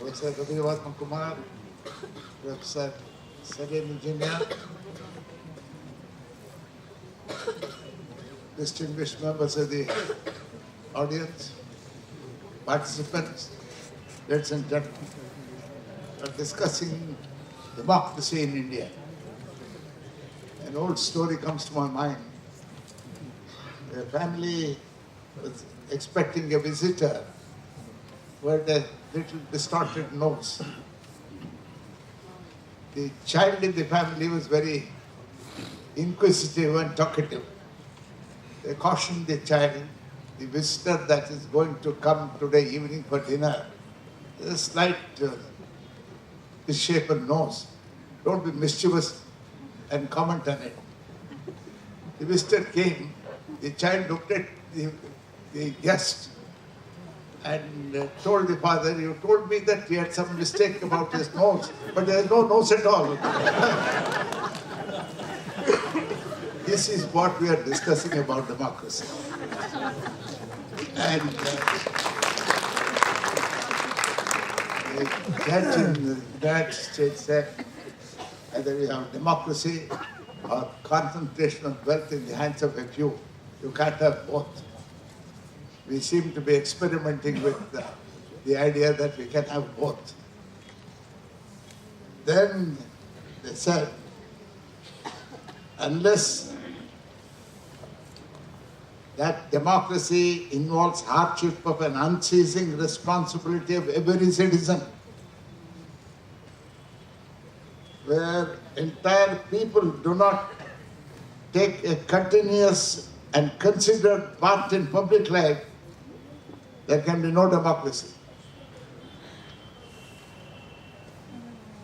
Professor Ravi Kumar, Professor Second Engineer, distinguished members of the audience, participants, ladies and gentlemen, we are discussing democracy in India. An old story comes to my mind. A family was expecting a visitor who had a little distorted nose. The child in the family was very inquisitive and talkative. They cautioned the child, the visitor that is going to come today evening for dinner, there's a slight misshapen nose. Don't be mischievous and comment on it. The visitor came, the child looked at the guest and told the father, "You told me that he had some mistake about his nose, but there is no nose at all." This is what we are discussing about democracy. And the judge in the United States said, either we have democracy or concentration of wealth in the hands of a few. You can't have both. We seem to be experimenting with the idea that we can have both. Then they said, unless that democracy involves hardship of an unceasing responsibility of every citizen, where entire people do not take a continuous and considered part in public life, there can be no democracy.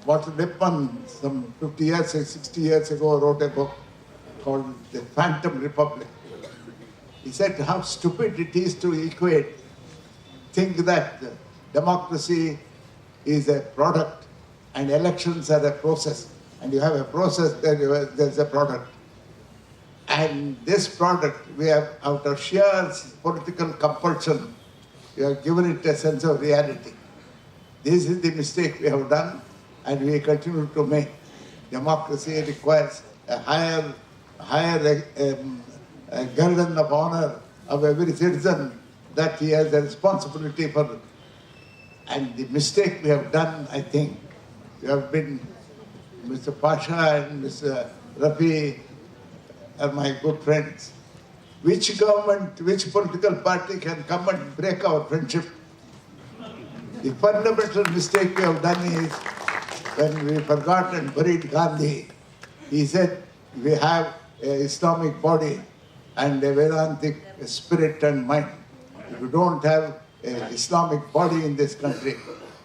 Walter Lippmann, some 50 years, 60 years ago, wrote a book called The Phantom Republic. He said how stupid it is to think that democracy is a product and elections are a process. And you have a process, there's a product. And this product, we have, out of sheer political compulsion, we have given it a sense of reality. This is the mistake we have done, and we continue to make. Democracy requires a higher guerdon of honor of every citizen that he has a responsibility for. And the mistake we have done, I think, we have been, Mr. Pasha and Mr. Rafi are my good friends. Which government, which political party can come and break our friendship? The fundamental mistake we have done is when we forgot and buried Gandhi. He said we have an Islamic body and a Vedantic spirit and mind. If you don't have an Islamic body in this country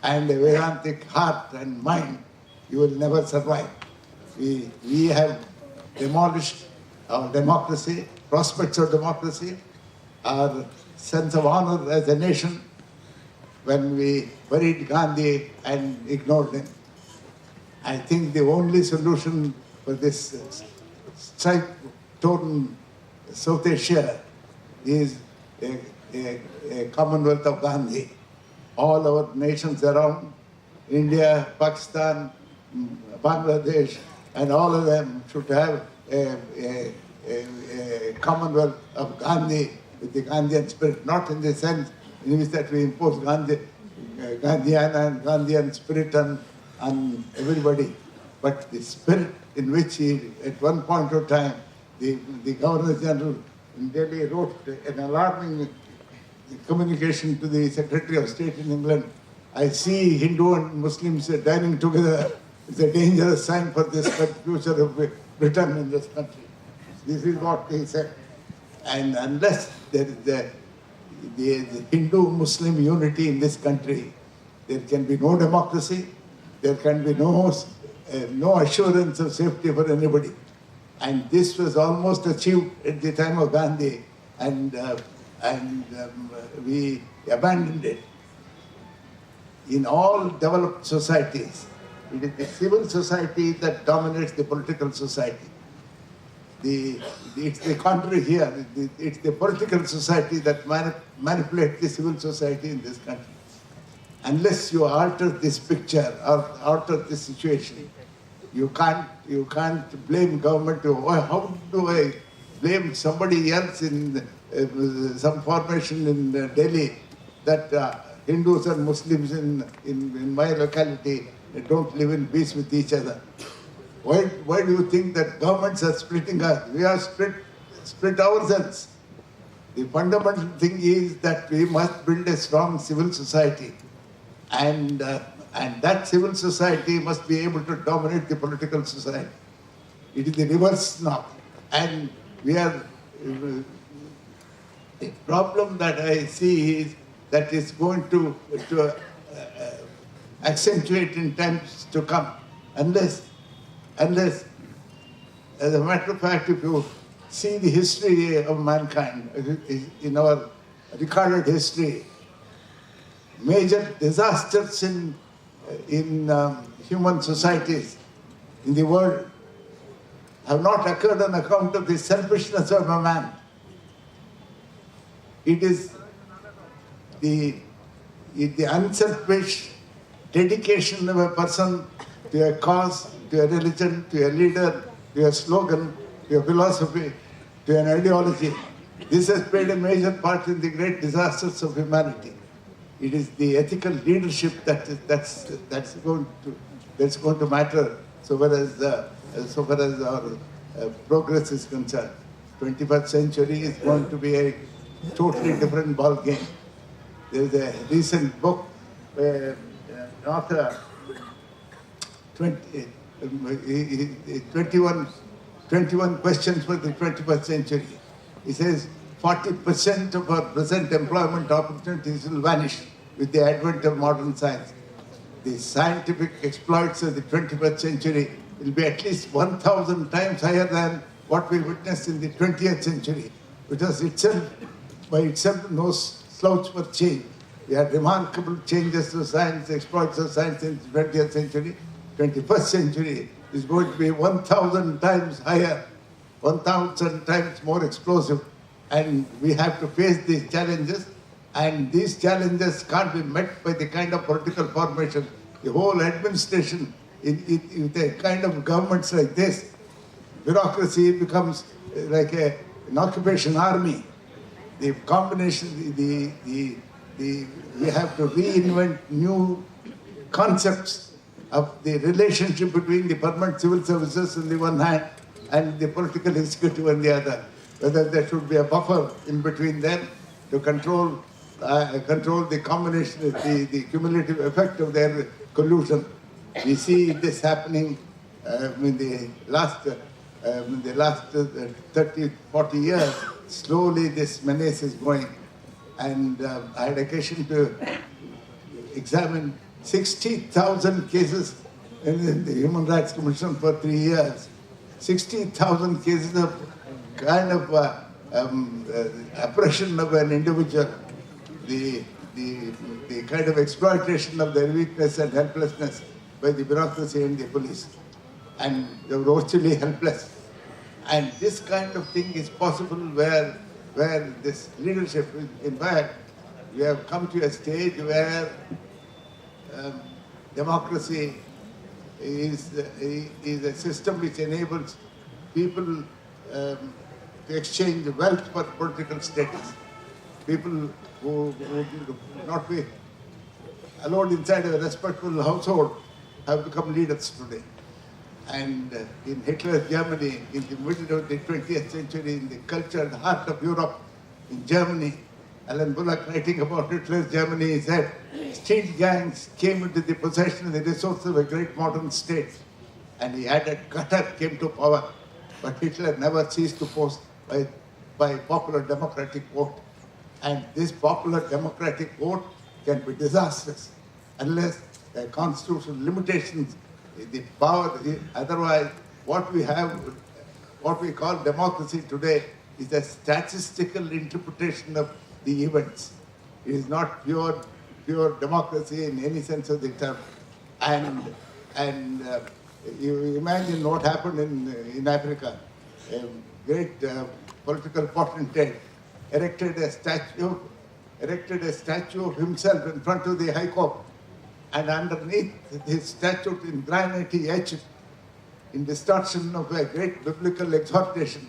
and a Vedantic heart and mind, you will never survive. We have demolished our democracy, prospects of democracy, our sense of honor as a nation when we buried Gandhi and ignored him. I think the only solution for this strife-torn South Asia is a Commonwealth of Gandhi. All our nations around, India, Pakistan, Bangladesh, and all of them should have a Commonwealth of Gandhi with the Gandhian spirit, not in the sense in which that we impose Gandhian and Gandhian spirit on everybody, but the spirit in which he, at one point of time, the Governor General in Delhi wrote an alarming communication to the Secretary of State in England. I see Hindu and Muslims dining together. It's a dangerous sign for this future of Britain in this country. This is what he said. And unless there is the Hindu-Muslim unity in this country, there can be no democracy, there can be no assurance of safety for anybody. And this was almost achieved at the time of Gandhi, and we abandoned it. In all developed societies, it is the civil society that dominates the political society. It's the contrary here. It's the political society that manipulates the civil society in this country. unless you alter this picture or alter this situation, you can't blame government. How do I blame somebody else in some formation in Delhi that Hindus and Muslims in my locality don't live in peace with each other? Why do you think that governments are splitting us? We are split ourselves. The fundamental thing is that we must build a strong civil society, and that civil society must be able to dominate the political society. It is the reverse now, and we are. The problem that I see is that it's going to accentuate in times to come, unless, as a matter of fact, if you see the history of mankind, in our recorded history, major disasters in human societies in the world have not occurred on account of the selfishness of a man. It is the unselfish dedication of a person to a cause, to a religion, to a leader, to a slogan, to a philosophy, to an ideology. This has played a major part in the great disasters of humanity. It is the ethical leadership that's going to matter so far as our progress is concerned. 21st century is going to be a totally different ball game. There is a recent book where an author, 21 questions for the 21st century. He says 40% of our present employment opportunities will vanish with the advent of modern science. The scientific exploits of the 21st century will be at least 1,000 times higher than what we witnessed in the 20th century, which was by itself no slouch for change. We had remarkable changes to science, exploits of science in the 20th century. 21st century is going to be 1,000 times higher, 1,000 times more explosive. And we have to face these challenges, and these challenges can't be met by the kind of political formation. The whole administration, in the kind of governments like this, bureaucracy becomes like an occupation army. The combination, we have to reinvent new concepts of the relationship between the permanent civil services on the one hand and the political executive on the other. Whether there should be a buffer in between them to control the combination, the cumulative effect of their collusion. We see this happening in the last 30, 40 years. Slowly this menace is going. And I had occasion to examine 60,000 cases in the Human Rights Commission for 3 years. 60,000 cases of kind of oppression of an individual, the kind of exploitation of their weakness and helplessness by the bureaucracy and the police. And they were actually helpless. And this kind of thing is possible where this leadership, in fact, we have come to a stage where democracy is a system which enables people to exchange wealth for political status. People who would not be allowed inside a respectful household have become leaders today. And in Hitler's Germany, in the middle of the 20th century, in the culture and heart of Europe, in Germany, Alan Bullock, writing about Hitler's Germany, said, street gangs came into the possession of the resources of a great modern state. And he added, Qatar came to power. But Hitler never ceased to post by popular democratic vote. And this popular democratic vote can be disastrous unless there are constitutional limitations, the power. Otherwise, what we have, what we call democracy today, is a statistical interpretation of the events. It is not pure democracy in any sense of the term. And you imagine what happened in Africa. A great political potentate erected a statue of himself in front of the High Court And underneath his statute in granite, he etched in distortion of a great biblical exhortation,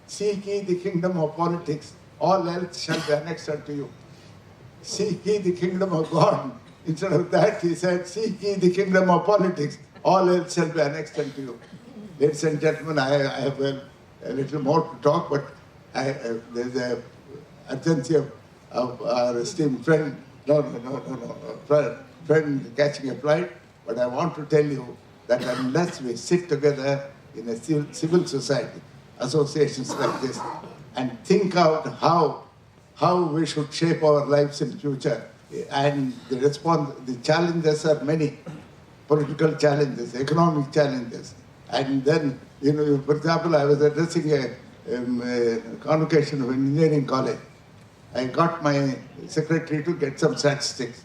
seek ye the kingdom of politics, all else shall be annexed unto you. Seek ye the kingdom of God. Instead of that, he said, seek ye the kingdom of politics, all else shall be annexed unto you. Ladies and gentlemen, I have a little more to talk, but there's a urgency of our esteemed friend, friend catching a flight, but I want to tell you that unless we sit together in a civil society, associations like this, and think out how we should shape our lives in future, and the challenges are many, political challenges, economic challenges, and then, for example, I was addressing a convocation of an engineering college. I got my secretary to get some statistics.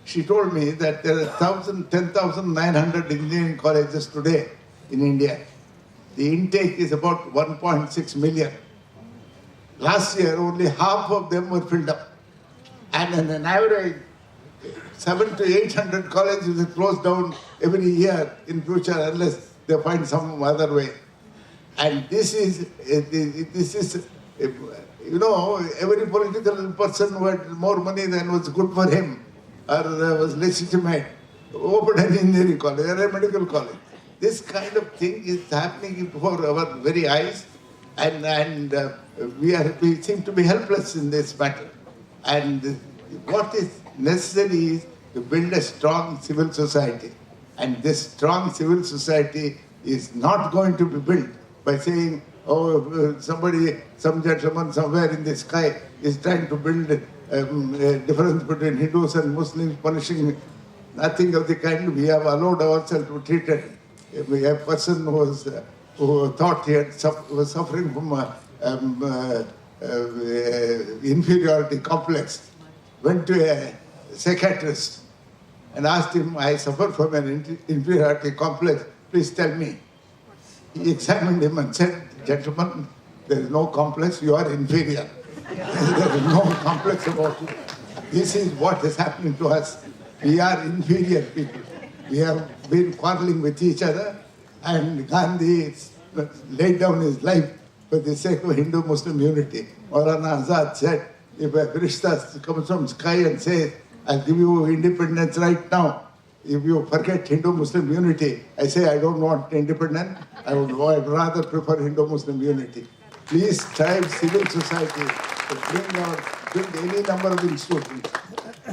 She told me that there are 10,900 engineering colleges today in India. The intake is about 1.6 million. Last year, only half of them were filled up. And on an average, 700 to 800 colleges will close down every year in future unless they find some other way. And this is every political person who had more money than was good for him or was legitimate opened an engineering college or a medical college. This kind of thing is happening before our very eyes, and we seem to be helpless in this matter. And what is necessary is to build a strong civil society. And this strong civil society is not going to be built by saying, some gentleman somewhere in the sky is trying to build a difference between Hindus and Muslims, punishing nothing of the kind. We have allowed ourselves to treat it. We have a person who thought he was suffering from inferiority complex, went to a psychiatrist and asked him, I suffer from an inferiority complex, please tell me. He examined him and said, gentlemen, there is no complex, you are inferior. There is no complex about it. This is what is happening to us. We are inferior people. We have been quarreling with each other, and Gandhi laid down his life for the sake of Hindu-Muslim unity. Maulana Azad said, if a Farishta comes from sky and says, I'll give you independence right now, if you forget Hindu-Muslim unity, I say I don't want independence, I would rather prefer Hindu-Muslim unity. Please strive civil society to build any number of institutions.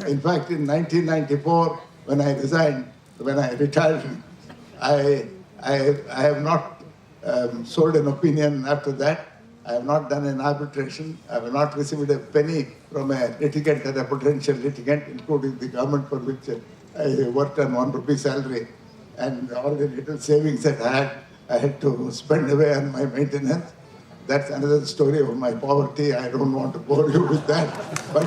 In fact, in 1994, when I retired, I have not sold an opinion after that. I have not done an arbitration. I have not received a penny from a litigant or a potential litigant, including the government for which I worked on ₹1 salary. And all the little savings that I had to spend away on my maintenance. That's another story of my poverty. I don't want to bore you with that. But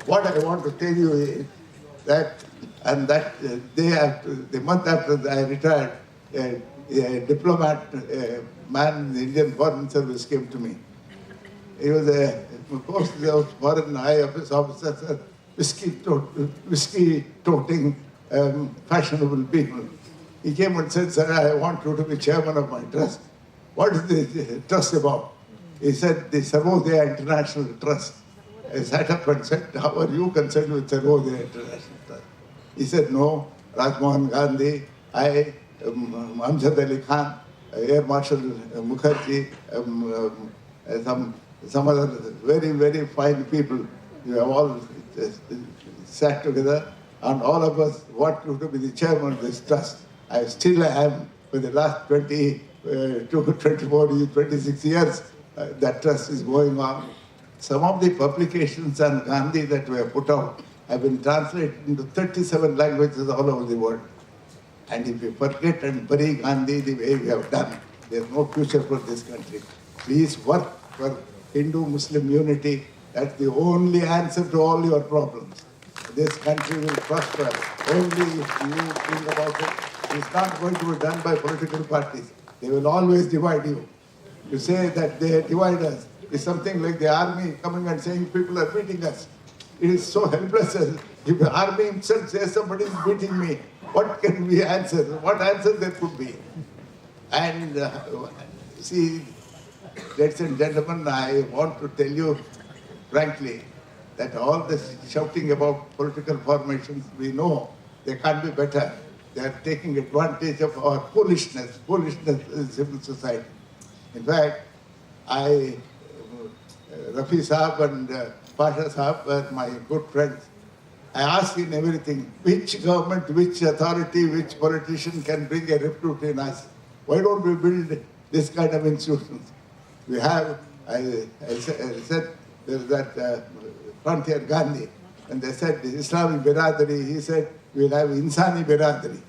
what I want to tell you is that, the month after I retired, a diplomat, a man in the Indian Foreign Service came to me. He was a foreign high office officer, whiskey toting, fashionable people. He came and said, sir, I want you to be chairman of my trust. What is the trust about? He said, the Sarvodaya International Trust. I sat up and said, how are you concerned with Sarvodaya International Trust? He said, no, Rajmohan Gandhi, I, Amjad Ali Khan, Air Marshal Mukherjee, some other very, very fine people. We have all sat together, and all of us want you to be the chairman of this trust. I still am for the last 26 years. That trust is going on. Some of the publications on Gandhi that were put out have been translated into 37 languages all over the world. And if we forget and bury Gandhi the way we have done, there is no future for this country. Please work for Hindu-Muslim unity. That's the only answer to all your problems. This country will prosper only if you think about it. It's not going to be done by political parties. They will always divide you. To say that they divide us is something like the army coming and saying people are beating us. it is so helpless. If the army himself says somebody is beating me, what can we answer? What answer there could be? And see, ladies and gentlemen, I want to tell you frankly that all this shouting about political formations, we know they can't be better. They are taking advantage of our foolishness in civil society. In fact, Rafi Saab and Pasha Saab were my good friends. I asked in everything, which government, which authority, which politician can bring a rift in us? Why don't we build this kind of institutions? We have, I said, there's that Frontier Gandhi, and they said Islamic Biradari, he said, we'll have Insani Biradari.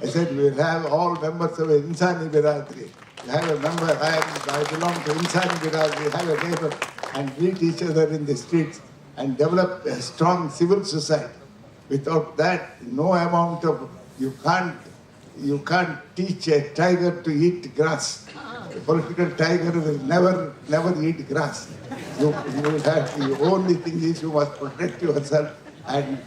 I said, we'll have all members of Insani Biradari. We have a member, I belong to Insani Biradari, have a neighbor, and greet each other in the streets and develop a strong civil society. Without that, no amount of, you can't teach a tiger to eat grass. A political tiger will never eat grass. The only thing is you must protect yourself, and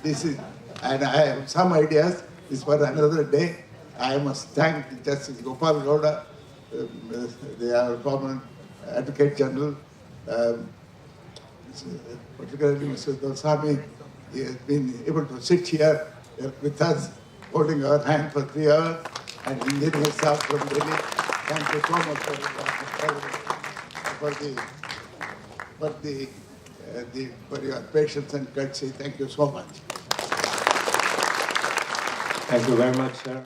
I have some ideas. This is for another day. I must thank Justice Gopal Gowda, the former Advocate General, particularly Mr. Dosami. He has been able to sit here with us, holding our hand for 3 hours, and engineer staff from Delhi. Thank you so much for your patience and courtesy. Thank you so much. Thank you very much, sir.